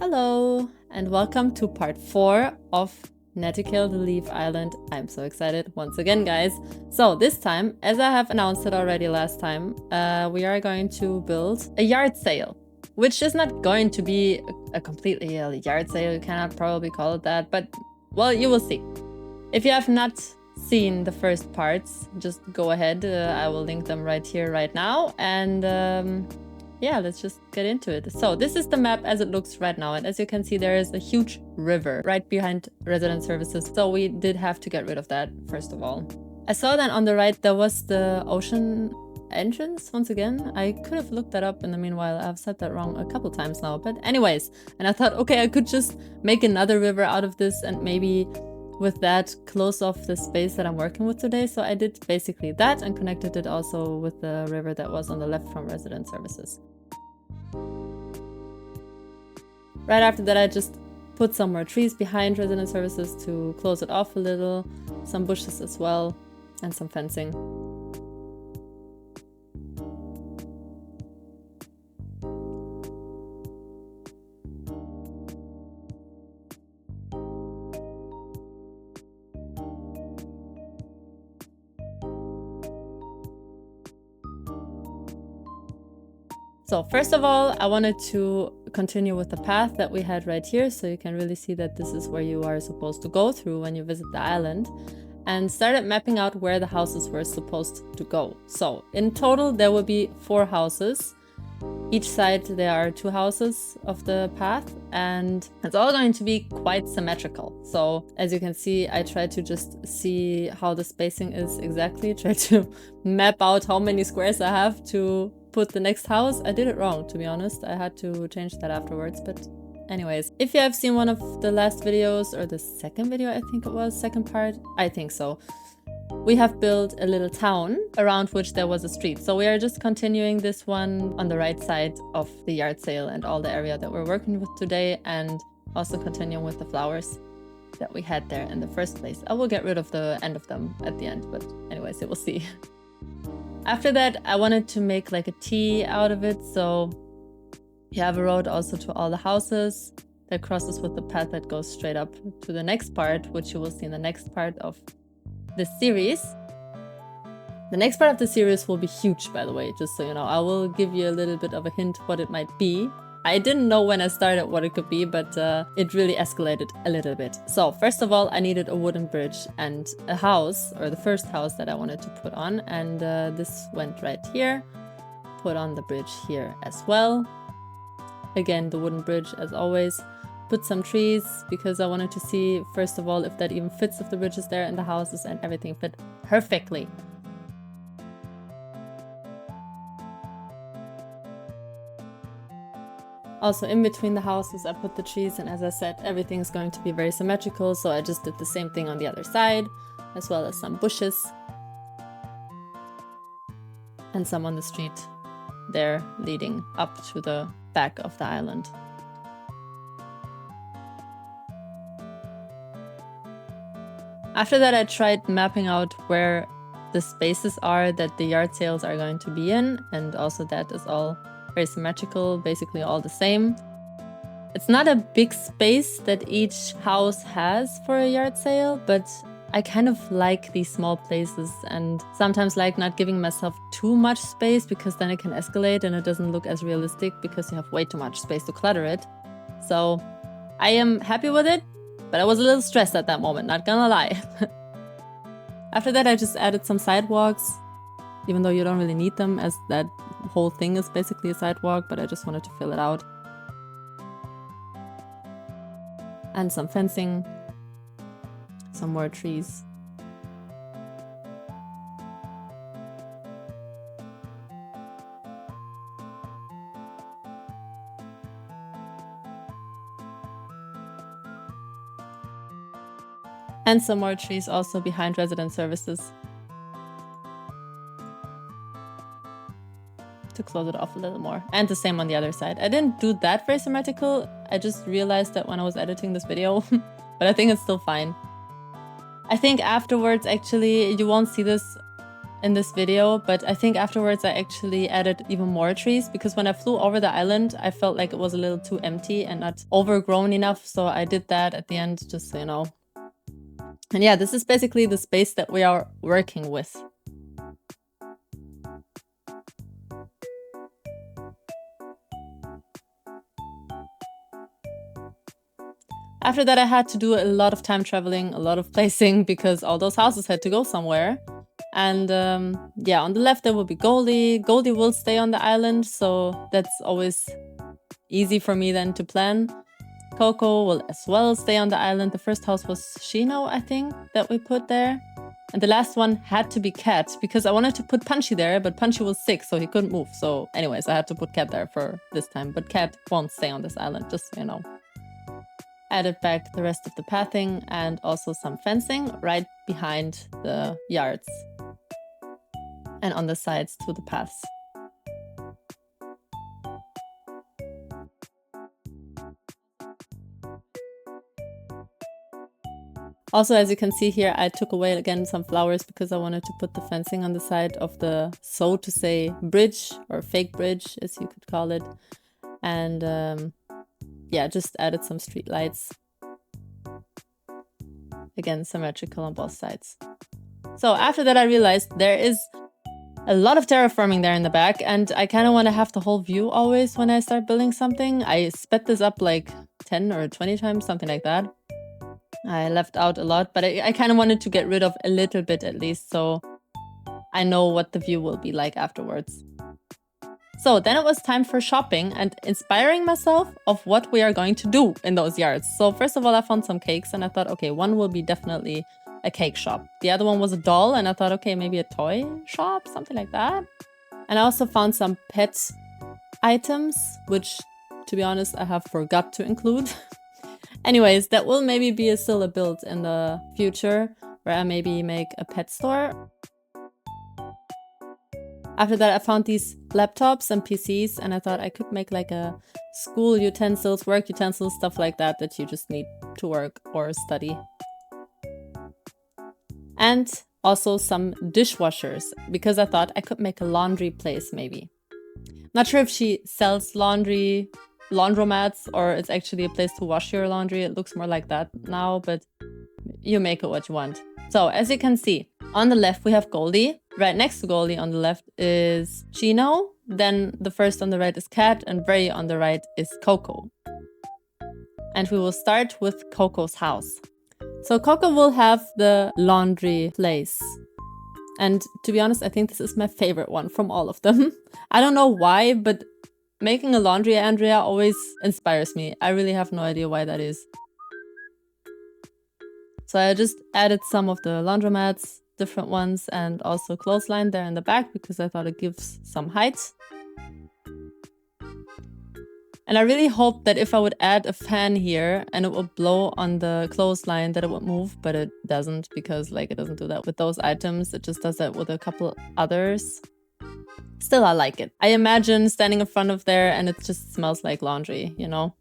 Hello, and welcome to part 4 of Naticcale, the Leaf Island. I'm so excited once again, guys. So this time, as I have announced it already last time, we are going to build a yard sale, which is not going to be a completely yard sale. You cannot probably call it that, but well, you will see. If you have not seen the first parts, just go ahead. I will link them right here, right now, and yeah, let's just get into it. So this is the map as it looks right now, and as you can see, there is a huge river right behind resident services, so we did have to get rid of that first of all. I saw that on the right there was the ocean entrance once again. I could have looked that up in the meanwhile. I've said that wrong a couple times now, but anyways, and I thought, okay, I could just make another river out of this and maybe with that close off the space that I'm working with today. So I did basically that and connected it also with the river that was on the left from resident services. Right after that, I just put some more trees behind resident services to close it off a little, some bushes as well, and some fencing. So first of all, I wanted to continue with the path that we had right here, so you can really see that this is where you are supposed to go through when you visit the island, and started mapping out where the houses were supposed to go. So in total, there will be 4 houses. Each side there are 2 houses of the path, and it's all going to be quite symmetrical. So as you can see, I tried to just see how the spacing is exactly, try to map out how many squares I have to put the next house. I did it wrong, to be honest. I had to change that afterwards, but anyways. If you have seen one of the last videos, or the second video, I think it was, second part, I think so, we have built a little town around which there was a street. So we are just continuing this one on the right side of the yard sale and all the area that we're working with today, and also continuing with the flowers that we had there in the first place. I will get rid of the end of them at the end, but anyways, you will see. After that, I wanted to make like a T out of it, so you have a road also to all the houses that crosses with the path that goes straight up to the next part, which you will see in the next part of this series. The next part of the series will be huge, by the way, just so you know. I will give you a little bit of a hint what it might be. I didn't know when I started what it could be, but it really escalated a little bit. So first of all, I needed a wooden bridge and a house, or the first house that I wanted to put on, and this went right here. Put on the bridge here as well. Again, the wooden bridge as always. Put some trees because I wanted to see, first of all, if that even fits, if the bridge is there and the houses and everything fit perfectly. Also, in between the houses, I put the trees, and as I said, everything is going to be very symmetrical, so I just did the same thing on the other side, as well as some bushes. And some on the street there leading up to the back of the island. After that, I tried mapping out where the spaces are that the yard sales are going to be in, and also that is all very symmetrical, basically all the same. It's not a big space that each house has for a yard sale, but I kind of like these small places, and sometimes like not giving myself too much space, because then it can escalate and it doesn't look as realistic because you have way too much space to clutter it. So I am happy with it, but I was a little stressed at that moment, not gonna lie. After that, I just added some sidewalks, even though you don't really need them, as that whole thing is basically a sidewalk, but I just wanted to fill it out. And some fencing, some more trees. And some more trees also behind resident services, to close it off a little more. And the same on the other side. I didn't do that very symmetrical. I just realized that when I was editing this video, but I think it's still fine. I think afterwards, actually, you won't see this in this video, but I think afterwards I actually added even more trees because when I flew over the island, I felt like it was a little too empty and not overgrown enough. So I did that at the end, just so you know. And yeah, this is basically the space that we are working with. After that, I had to do a lot of time traveling, a lot of placing, because all those houses had to go somewhere. And yeah, on the left there will be Goldie. Goldie will stay on the island, so that's always easy for me then to plan. Coco will as well stay on the island. The first house was Shino, I think, that we put there. And the last one had to be Cat, because I wanted to put Punchy there, but Punchy was sick, so he couldn't move. So anyways, I had to put Cat there for this time. But Cat won't stay on this island, just so you know. Added back the rest of the pathing and also some fencing right behind the yards and on the sides to the paths. Also, as you can see here, I took away again some flowers because I wanted to put the fencing on the side of the, so to say, bridge or fake bridge, as you could call it. And yeah, just added some street lights. Again, symmetrical on both sides. So after that, I realized there is a lot of terraforming there in the back, and I kind of want to have the whole view always when I start building something. I sped this up like 10 or 20 times, something like that. I left out a lot, but I kind of wanted to get rid of a little bit at least, so I know what the view will be like afterwards. So then it was time for shopping and inspiring myself of what we are going to do in those yards. So first of all, I found some cakes and I thought, okay, one will be definitely a cake shop. The other one was a doll and I thought, okay, maybe a toy shop, something like that. And I also found some pet items, which to be honest, I have forgot to include. Anyways, that will maybe be still a build in the future where I maybe make a pet store. After that, I found these laptops and PCs and I thought I could make like a school utensils, work utensils, stuff like that that you just need to work or study. And also some dishwashers because I thought I could make a laundry place maybe. Not sure if she sells laundromats or it's actually a place to wash your laundry. It looks more like that now, but you make it what you want. So as you can see, on the left we have Goldie. Right next to Goldie on the left is Chino. Then the first on the right is Cat and very on the right is Coco. And we will start with Coco's house. So Coco will have the laundry place. And to be honest, I think this is my favorite one from all of them. I don't know why, but making a laundry area always inspires me. I really have no idea why that is. So I just added some of the laundromats, different ones, and also clothesline there in the back because I thought it gives some height. And I really hoped that if I would add a fan here and it would blow on the clothesline that it would move, but it doesn't because like it doesn't do that with those items. It just does that with a couple others. Still, I like it. I imagine standing in front of there and it just smells like laundry, you know?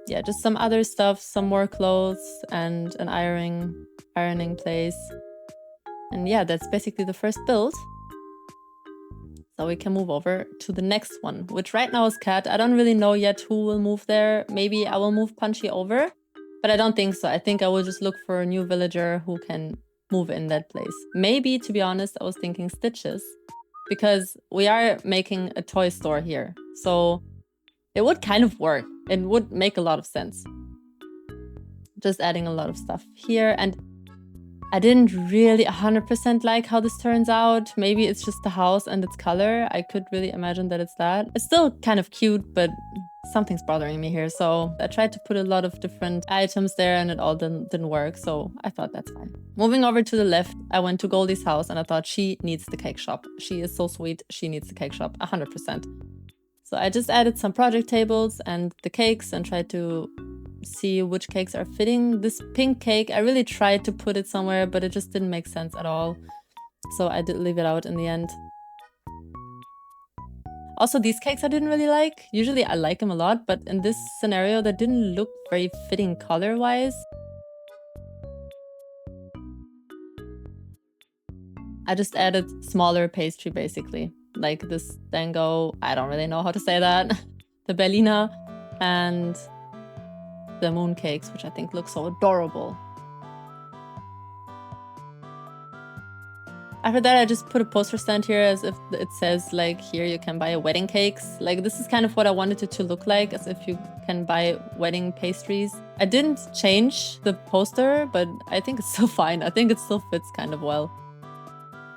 Yeah, just some other stuff, some more clothes and an ironing place. And yeah, that's basically the first build. So we can move over to the next one, which right now is Cat. I don't really know yet who will move there. Maybe I will move Punchy over, but I don't think so. I think I will just look for a new villager who can move in that place. Maybe, to be honest, I was thinking Stitches because we are making a toy store here. So it would kind of work. It would make a lot of sense. Just adding a lot of stuff here. And I didn't really 100% like how this turns out. Maybe it's just the house and its color. I could really imagine that it's that. It's still kind of cute, but something's bothering me here. So I tried to put a lot of different items there and it all didn't work. So I thought that's fine. Moving over to the left, I went to Goldie's house and I thought she needs the cake shop. She is so sweet. She needs the cake shop 100%. So I just added some project tables and the cakes and tried to see which cakes are fitting. This pink cake, I really tried to put it somewhere, but it just didn't make sense at all. So I did leave it out in the end. Also, these cakes I didn't really like. Usually I like them a lot, but in this scenario, they didn't look very fitting color-wise. I just added smaller pastry basically, like this dango, I don't really know how to say that, the Berliner, and the moon cakes, which I think look so adorable. After that, I just put a poster stand here as if it says like, here you can buy wedding cakes. Like this is kind of what I wanted it to look like, as if you can buy wedding pastries. I didn't change the poster, but I think it's still fine. I think it still fits kind of well.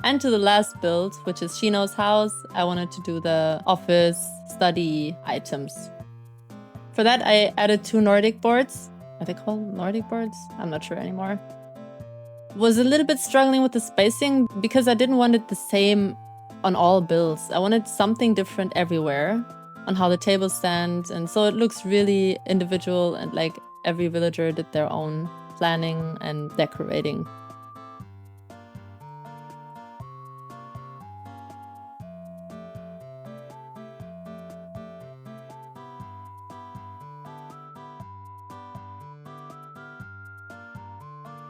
And to the last build, which is Shino's house, I wanted to do the office study items. For that, I added 2 Nordic boards. Are they called Nordic boards? I'm not sure anymore. Was a little bit struggling with the spacing because I didn't want it the same on all builds. I wanted something different everywhere on how the tables stand, and so it looks really individual and like every villager did their own planning and decorating.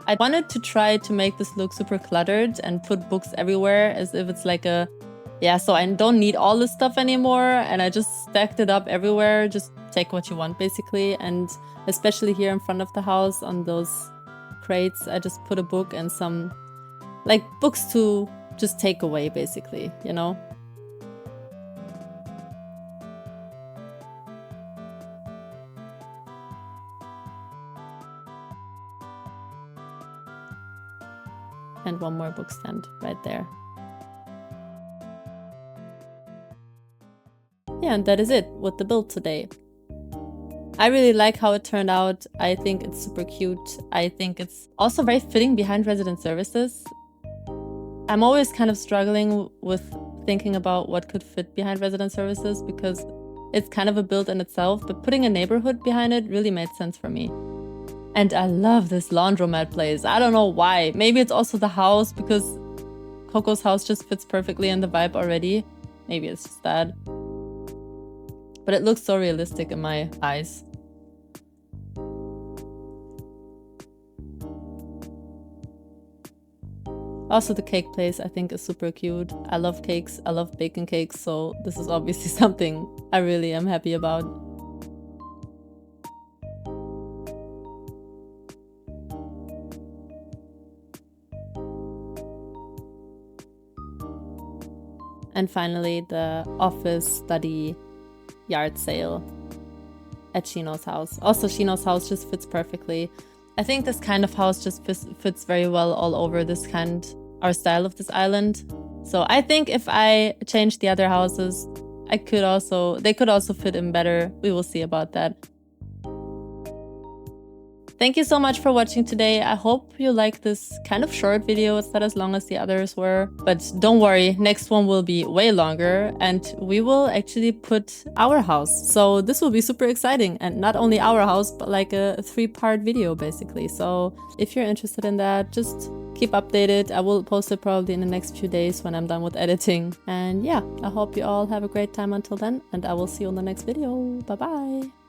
I wanted to try to make this look super cluttered and put books everywhere as if it's like a, yeah, so I don't need all this stuff anymore and I just stacked it up everywhere, just take what you want basically. And especially here in front of the house on those crates, I just put a book and some like books to just take away basically, you know? And one more book stand right there. Yeah, and that is it with the build today. I really like how it turned out. I think it's super cute. I think it's also very fitting behind resident services. I'm always kind of struggling with thinking about what could fit behind resident services because it's kind of a build in itself, but putting a neighborhood behind it really made sense for me. And I love this laundromat place. I don't know why. Maybe it's also the house because Coco's house just fits perfectly in the vibe already. Maybe it's just that. But it looks so realistic in my eyes. Also, the cake place I think is super cute. I love cakes. I love baking cakes. So this is obviously something I really am happy about. And finally, the office study yard sale at Shino's house. Also, Shino's house just fits perfectly. I think this kind of house just fits very well all over this kind, our style of this island. So I think if I change the other houses, they could also fit in better. We will see about that. Thank you so much for watching today. I hope you like this kind of short video. It's not as long as the others were, but don't worry, next one will be way longer and we will actually put our house. So this will be super exciting, and not only our house, but like a 3-part video basically. So if you're interested in that, just keep updated. I will post it probably in the next few days when I'm done with editing. And yeah, I hope you all have a great time until then, and I will see you on the next video. Bye bye.